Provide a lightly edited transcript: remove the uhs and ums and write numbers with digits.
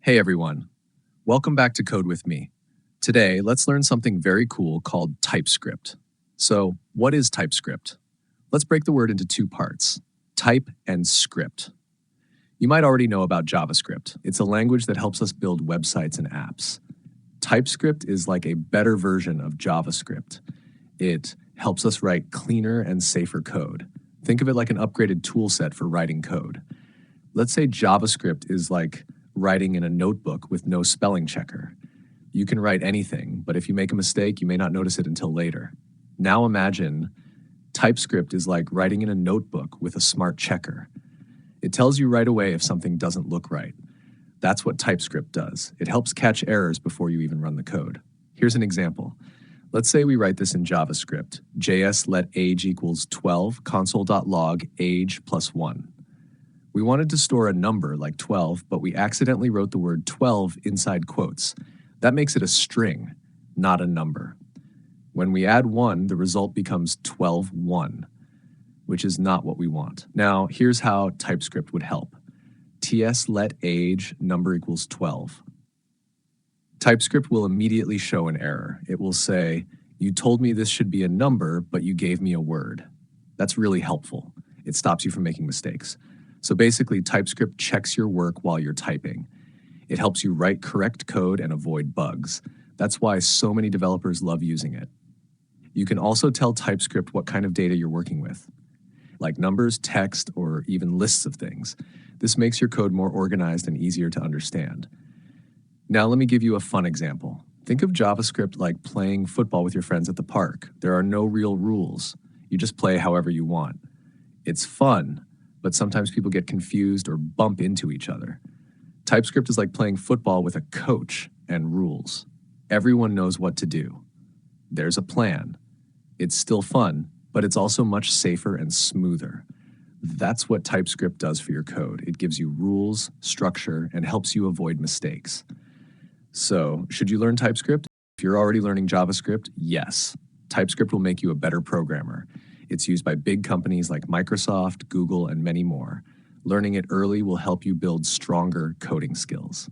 Hey everyone, welcome back to Code with me. Today, let's learn something very cool called TypeScript. So, what is TypeScript? Let's break the word into two parts, type and script. You might already know about JavaScript. It's a language that helps us build websites and apps. TypeScript is like a better version of JavaScript. It helps us write cleaner and safer code. Think of it like an upgraded tool set for writing code. Let's say JavaScript is like writing in a notebook with no spelling checker. You can write anything, but if you make a mistake, you may not notice it until later. Now imagine TypeScript is like writing in a notebook with a smart checker. It tells you right away if something doesn't look right. That's what TypeScript does. It helps catch errors before you even run the code. Here's an example. Let's say we write this in JavaScript. JS let age equals 12, console.log age plus 1. We wanted to store a number like 12, but we accidentally wrote the word 12 inside quotes. That makes it a string, not a number. When we add 1, the result becomes 12-1, which is not what we want. Now, here's how TypeScript would help. TS let age number equals 12. TypeScript will immediately show an error. It will say, you told me this should be a number, but you gave me a word. That's really helpful. It stops you from making mistakes. So basically, TypeScript checks your work while you're typing. It helps you write correct code and avoid bugs. That's why so many developers love using it. You can also tell TypeScript what kind of data you're working with, like numbers, text, or even lists of things. This makes your code more organized and easier to understand. Now let me give you a fun example. Think of JavaScript like playing football with your friends at the park. There are no real rules. You just play however you want. It's fun, but sometimes people get confused or bump into each other. TypeScript is like playing football with a coach and rules. Everyone knows what to do. There's a plan. It's still fun, but it's also much safer and smoother. That's what TypeScript does for your code. It gives you rules, structure, and helps you avoid mistakes. So, should you learn TypeScript? If you're already learning JavaScript, yes. TypeScript will make you a better programmer. It's used by big companies like Microsoft, Google, and many more. Learning it early will help you build stronger coding skills.